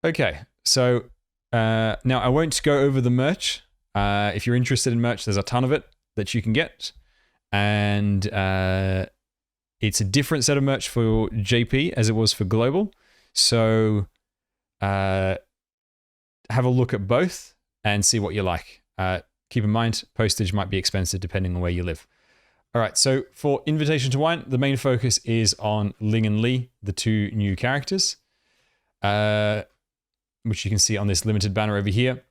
Okay, so now I won't go over the merch. If you're interested in merch, there's a ton of it that you can get. And it's a different set of merch for JP as it was for Global. So have a look at both and see what you like. Keep in mind, postage might be expensive depending on where you live. All right, so for Invitation to Wine, the main focus is on Ling and Lee, the two new characters, which you can see on this limited banner over here.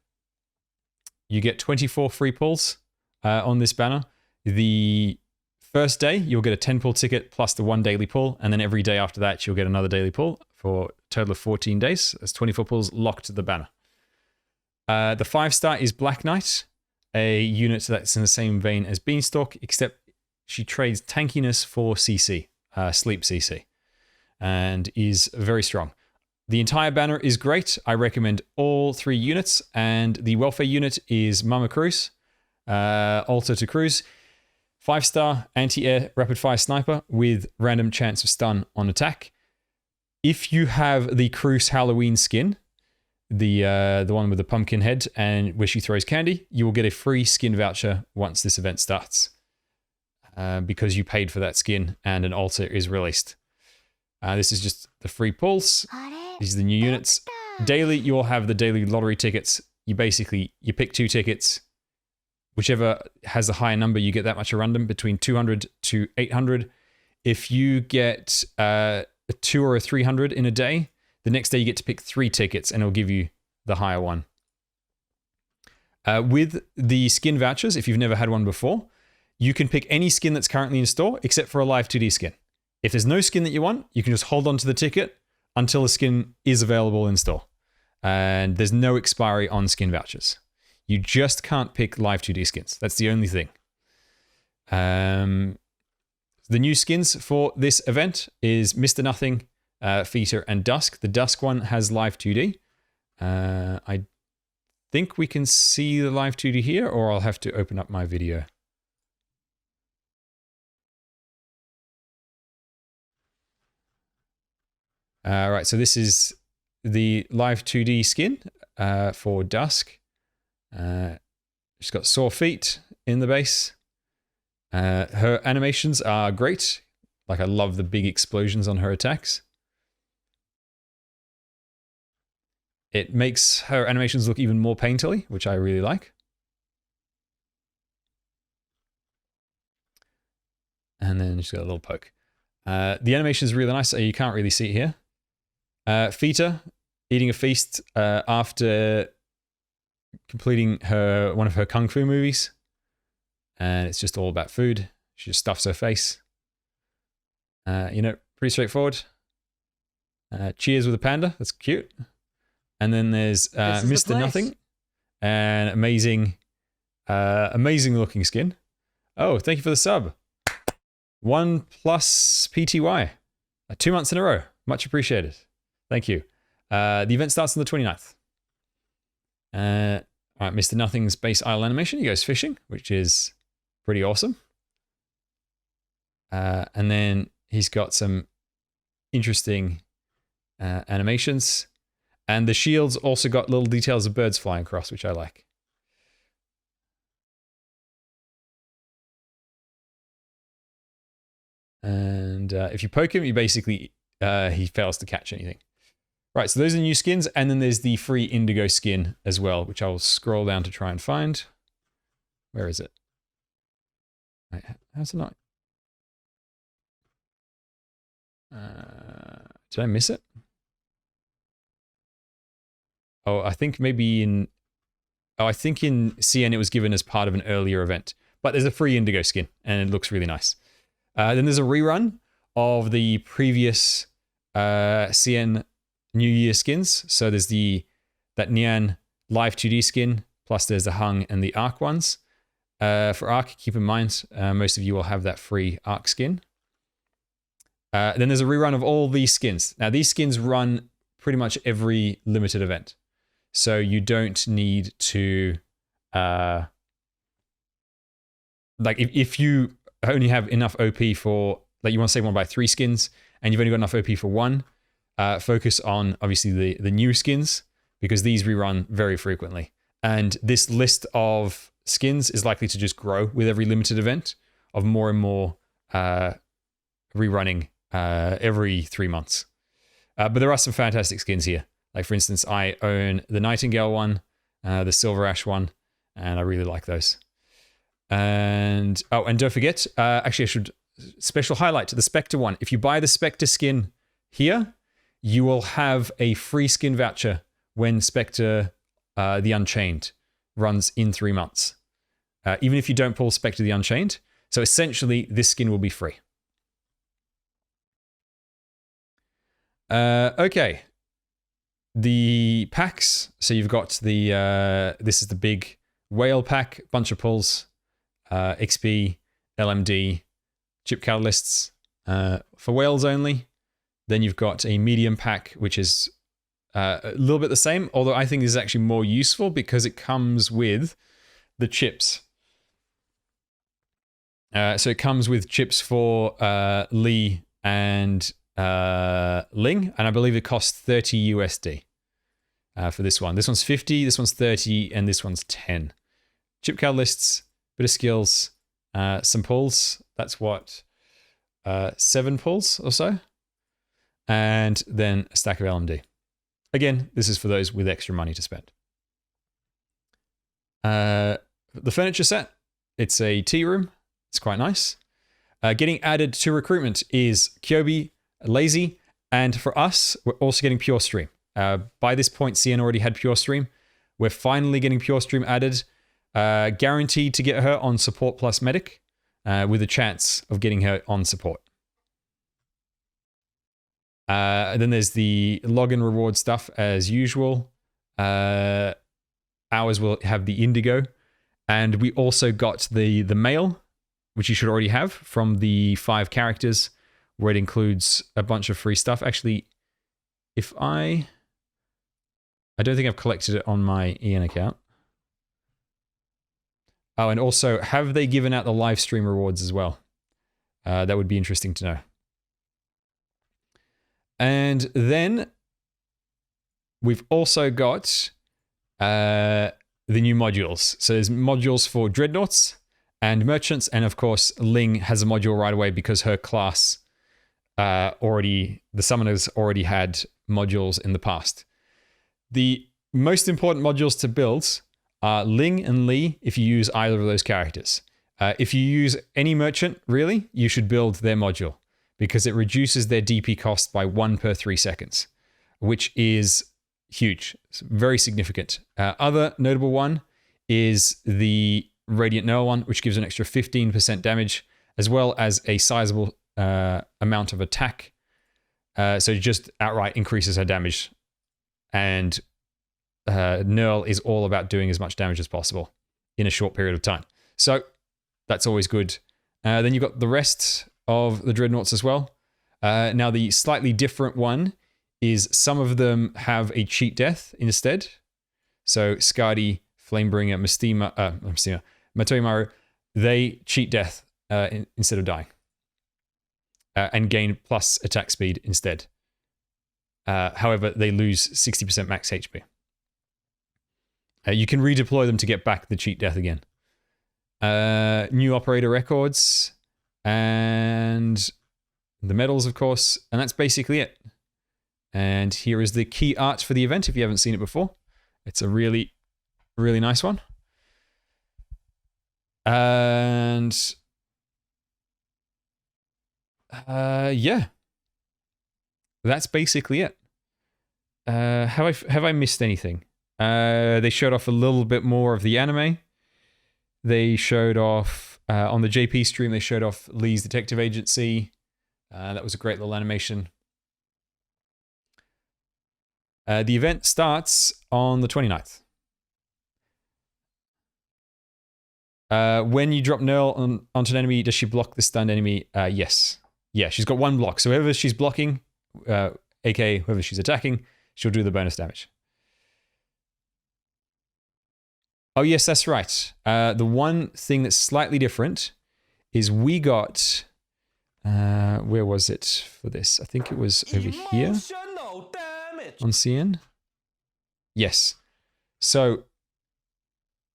You get 24 free pulls on this banner. The first day, you'll get a 10 pull ticket plus the 1 daily pull, and then every day after that, you'll get another daily pull for a total of 14 days. That's 24 pulls locked to the banner. The 5-star is Black Knight, a unit that's in the same vein as Beanstalk, except she trades tankiness for CC, sleep CC, and is very strong. The entire banner is great. I recommend all 3 units, and the welfare unit is Mama Cruz, Alter to Cruz, 5-star anti-air rapid-fire sniper with random chance of stun on attack. If you have the Cruz Halloween skin, the one with the pumpkin head and where she throws candy, you will get a free skin voucher once this event starts, because you paid for that skin and an altar is released. This is just the free pulls. These are the new units. Daily, you will have the daily lottery tickets. You pick 2 tickets. Whichever has a higher number, you get that much random, between 200 to 800. If you get a 2 or a 300 in a day, the next day you get to pick 3 tickets and it'll give you the higher one. With the skin vouchers, if you've never had one before, you can pick any skin that's currently in store except for a live 2D skin. If there's no skin that you want, you can just hold on to the ticket until the skin is available in store. And there's no expiry on skin vouchers. You just can't pick live 2D skins. That's the only thing. The new skins for this event is Mr. Nothing, Feater, and Dusk. The Dusk one has live 2D. I think we can see the live 2D here, or I'll have to open up my video. Right, so this is the live 2D skin for Dusk. She's got sore feet in the base. Her animations are great. Like, I love the big explosions on her attacks. It makes her animations look even more painterly, which I really like. And then she's got a little poke. The animation is really nice, so you can't really see it here. Feeta eating a feast after completing one of her kung fu movies, and it's just all about food. She just stuffs her face. Pretty straightforward. Cheers with a panda. That's cute. And then there's Mr. Nothing, an amazing looking skin. Oh, thank you for the sub. 1+ PTY. 2 months in a row. Much appreciated. Thank you. The event starts on the 29th. All right, Mr. Nothing's base isle animation. He goes fishing, which is pretty awesome. And then he's got some interesting animations. And the shields also got little details of birds flying across, which I like. And if you poke him, he basically he fails to catch anything. Right, so those are the new skins, and then there's the free Indigo skin as well, which I will scroll down to try and find. Where is it? Wait, how's it not? Did I miss it? Oh, I think maybe in... Oh, I think in CN it was given as part of an earlier event. But there's a free Indigo skin, and it looks really nice. Then there's a rerun of the previous CN New Year skins. So there's that Nian live 2D skin, plus there's the Hung and the Arc ones. For Arc, keep in mind, most of you will have that free Arc skin. Then there's a rerun of all these skins. Now, these skins run pretty much every limited event. So you don't need to... if you only have enough OP for... Like, you want to say one buy 3 skins, and you've only got enough OP for 1, focus on, obviously, the new skins, because these rerun very frequently. And this list of skins is likely to just grow with every limited event of more and more rerunning every 3 months. But there are some fantastic skins here. Like, for instance, I own the Nightingale one, the Silver Ash one, and I really like those. And, oh, and don't forget, actually I should special highlight the Spectre one. If you buy the Spectre skin here, you will have a free skin voucher when Spectre the Unchained runs in 3 months. Even if you don't pull Spectre the Unchained. So essentially, this skin will be free. Okay. The packs. So you've got the, this is the big whale pack, bunch of pulls, XP, LMD, chip catalysts for whales only. Then you've got a medium pack, which is a little bit the same, although I think this is actually more useful because it comes with the chips. So it comes with chips for Lee and Ling, and I believe it costs 30 USD for this one. This one's 50, this one's 30, and this one's 10. Chip catalysts, bit of skills, some pulls. That's what, 7 pulls or so. And then a stack of LMD. Again, this is for those with extra money to spend. The furniture set, it's a tea room. It's quite nice. Getting added to recruitment is Kyobi, Lazy, and for us, we're also getting Pure Stream. By this point, CN already had Pure Stream. We're finally getting Pure Stream added. Guaranteed to get her on Support plus Medic, with a chance of getting her on Support. And then there's the login reward stuff as usual. Ours will have the Indigo. And we also got the mail, which you should already have from the 5 characters, where it includes a bunch of free stuff. Actually, if I don't think I've collected it on my EN account. Oh, and also, have they given out the live stream rewards as well? That would be interesting to know. And then we've also got the new modules. So there's modules for Dreadnoughts and Merchants, and of course, Ling has a module right away because her class the summoners already had modules in the past. The most important modules to build are Ling and Lee if you use either of those characters. If you use any merchant, really, you should build their module because it reduces their DP cost by 1 per 3 seconds, which is huge. It's very significant. Other notable one is the Radiant Noel one, which gives an extra 15% damage, as well as a sizable amount of attack. So it just outright increases her damage. And Noel is all about doing as much damage as possible in a short period of time. So that's always good. Then you've got the rest of the Dreadnoughts as well. Now the slightly different one is some of them have a cheat death instead. So Skadi, Flamebringer, Matoimaru, they cheat death instead of dying. And gain plus attack speed instead. However, they lose 60% max HP. You can redeploy them to get back the cheat death again. New operator records and the medals, of course, and that's basically it. And here is the key art for the event if you haven't seen it before. It's a really, really nice one. And yeah, that's basically it. Have I missed anything? They showed off a little bit more of the anime. They showed off on the JP stream. They showed off Lee's detective agency. That was a great little animation. The event starts on the 29th. When you drop Nerl onto an enemy, does she block the stunned enemy? Yes. Yeah, she's got 1 block. So whoever she's blocking, aka whoever she's attacking, she'll do the bonus damage. Oh, yes, that's right. The one thing that's slightly different is we got... where was it for this? I think it was over here. on CN? Yes. So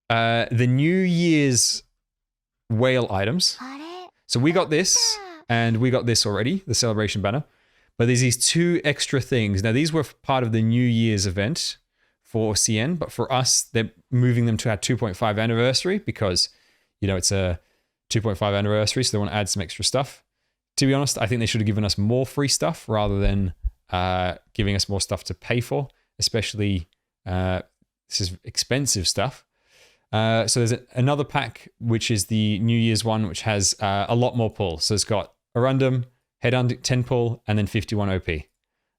the New Year's whale items. So we got this and we got this already, the celebration banner. But there's these two extra things. Now these were part of the New Year's event for CN, but for us, they're moving them to our 2.5 anniversary because, you know, it's a 2.5 anniversary, so they want to add some extra stuff. To be honest, I think they should have given us more free stuff rather than giving us more stuff to pay for, especially this is expensive stuff. So there's another pack, which is the New Year's one, which has a lot more pulls. So it's got a random, head under 10 pull, and then 51 OP.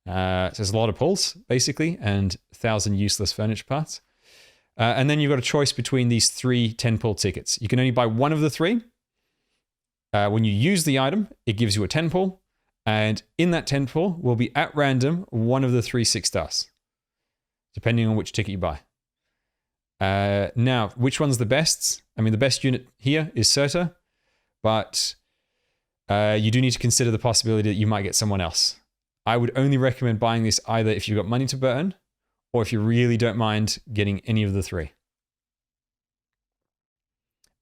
So there's a lot of pulls, basically, and 1,000 useless furniture parts. And then you've got a choice between these 3 10 pull tickets. You can only buy one of the 3. When you use the item, it gives you a 10 pull. And in that 10 pull will be at random one of the 3 6 stars, depending on which ticket you buy. Now, which one's the best? I mean, the best unit here is Serta, but you do need to consider the possibility that you might get someone else. I would only recommend buying this either if you've got money to burn, or if you really don't mind getting any of the 3.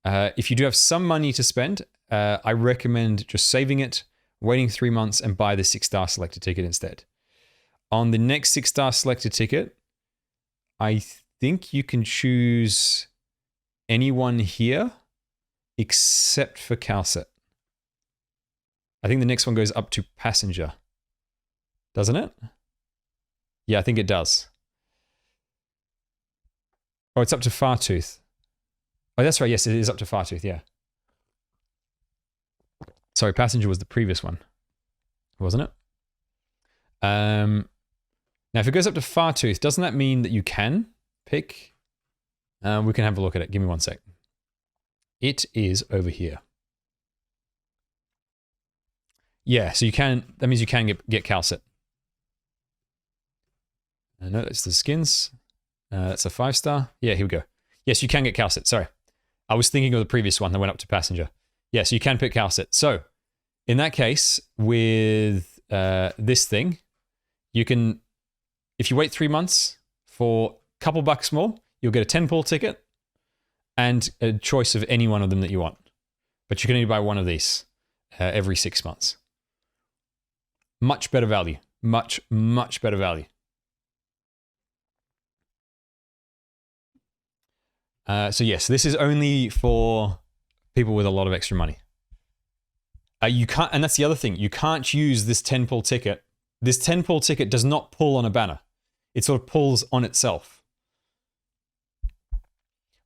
If you do have some money to spend, I recommend just saving it, waiting 3 months, and buy the 6-star selected ticket instead. On the next 6-star selected ticket, I think you can choose anyone here except for Calcet. I think the next one goes up to passenger. Doesn't it? Yeah, I think it does. Oh, it's up to Fartooth. Oh, that's right. Yes, it is up to Fartooth, yeah. Sorry, passenger was the previous one, wasn't it? Now, if it goes up to Fartooth, doesn't that mean that you can pick? We can have a look at it. Give me 1 sec. It is over here. Yeah, so you can, that means you can get Calcet. No, that's the skins. That's a 5-star. Yeah, here we go. Yes, you can get Calcet. Sorry. I was thinking of the previous one that went up to passenger. Yes, you can pick Calcet. So, in that case, with this thing, you can, if you wait 3 months for a couple bucks more, you'll get a 10 pull ticket and a choice of any one of them that you want. But you can only buy one of these every 6 months. Much better value. Much, much better value. So yes, this is only for people with a lot of extra money. You can't, and that's the other thing, you can't use this 10 pull ticket. This 10 pull ticket does not pull on a banner. It sort of pulls on itself.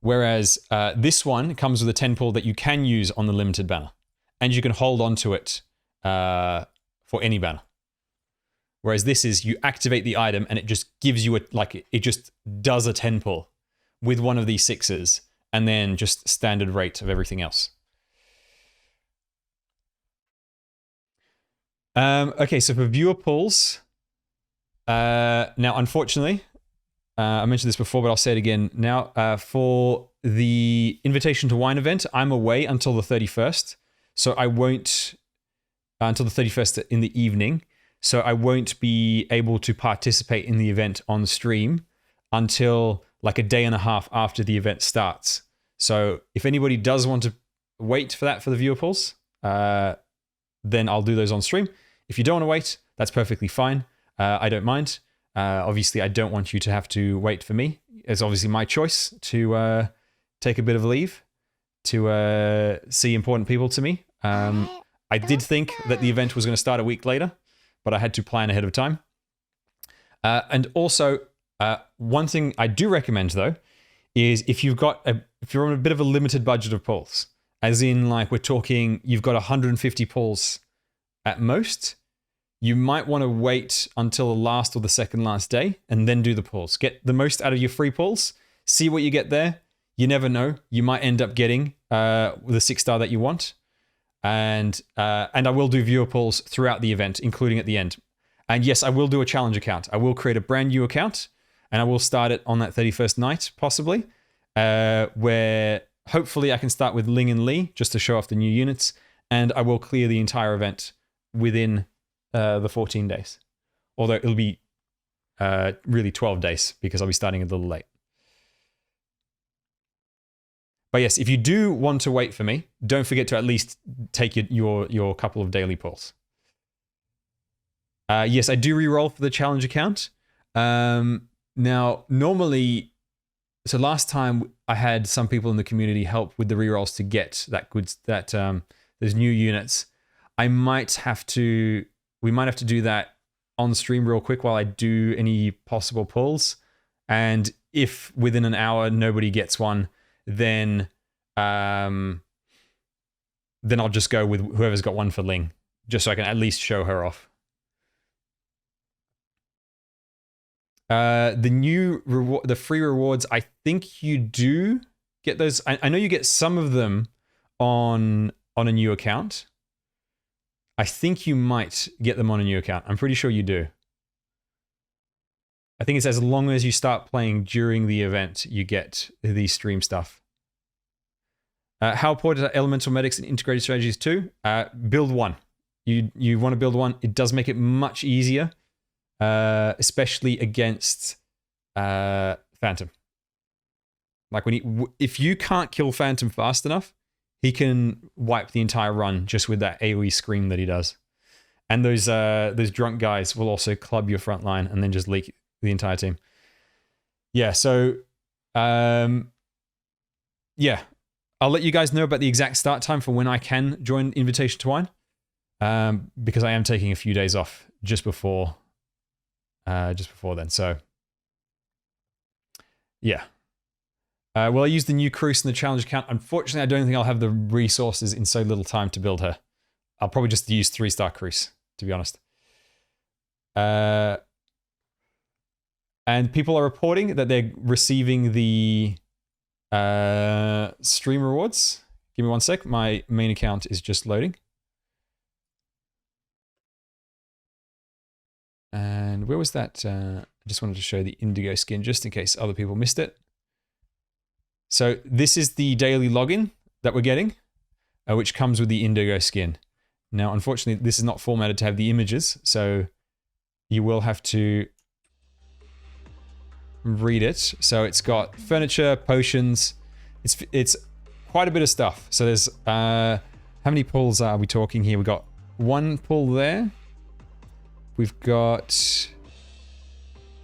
Whereas this one comes with a 10 pull that you can use on the limited banner. And you can hold on to it for any banner. Whereas this is, you activate the item and it just gives you a, like, it just does a 10 pull with one of these 6s, and then just standard rate of everything else. Okay, so for viewer pulls, now unfortunately, I mentioned this before, but I'll say it again now. For the Invitation to Wine event, I'm away until the 31st, so I won't, until the 31st in the evening, so I won't be able to participate in the event on stream until like a day and a half after the event starts. So if anybody does want to wait for that for the viewer pulls, then I'll do those on stream. If you don't want to wait, that's perfectly fine. I don't mind. Obviously, I don't want you to have to wait for me. It's obviously my choice to take a bit of leave to see important people to me. I did think that the event was going to start a week later, but I had to plan ahead of time. And also, one thing I do recommend though, is if you're on a bit of a limited budget of pulls, as in like we're talking, you've got 150 pulls at most, you might want to wait until the last or the second last day and then do the pulls. Get the most out of your free pulls, see what you get there. You never know. You might end up getting the 6-star that you want. And I will do viewer pulls throughout the event, including at the end. And yes, I will do a challenge account. I will create a brand new account and I will start it on that 31st night, possibly, where hopefully I can start with Ling and Lee just to show off the new units. And I will clear the entire event within the 14 days. Although it'll be really 12 days because I'll be starting a little late. But yes, if you do want to wait for me, don't forget to at least take your couple of daily pulls. Yes, I do reroll for the challenge account. Now, normally, so last time I had some people in the community help with the rerolls to get those new units. We might have to do that on stream real quick while I do any possible pulls. And if within an hour nobody gets one, then I'll just go with whoever's got one for Ling, just so I can at least show her off. The free rewards, I think you do get those. I know you get some of them on a new account. I think you might get them on a new account. I'm pretty sure you do. I think it's as long as you start playing during the event, you get the stream stuff. How important are elemental medics and integrated strategies too? Build one. You want to build one. It does make it much easier, especially against Phantom. Like if you can't kill Phantom fast enough, he can wipe the entire run just with that AoE scream that he does. And those drunk guys will also club your front line and then just leak the entire team. Yeah, so yeah. I'll let you guys know about the exact start time for when I can join Invitation to Wine, because I am taking a few days off just before then. So, yeah. Will I use the new Cruise in the challenge account? Unfortunately, I don't think I'll have the resources in so little time to build her. I'll probably just use 3-star Cruise, to be honest. And people are reporting that they're receiving the stream rewards. Give me one sec. My main account is just loading. And where was that? I just wanted to show the Indigo Skin just in case other people missed it. So this is the daily login that we're getting, which comes with the Indigo Skin. Now, unfortunately, this is not formatted to have the images, so you will have to read it. So it's got furniture, potions. It's quite a bit of stuff. So there's how many pulls are we talking here? We've got one pull there. We've got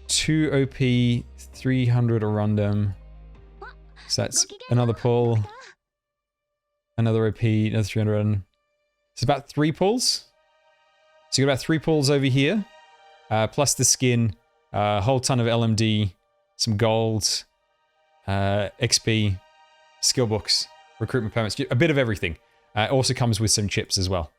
2 OP, 300 Arundum. So that's another pull. Another OP, another 300. It's about 3 pulls. So you got about 3 pulls over here. Plus the skin, a whole ton of LMD, some gold, XP, skill books, recruitment permits, a bit of everything. It also comes with some chips as well.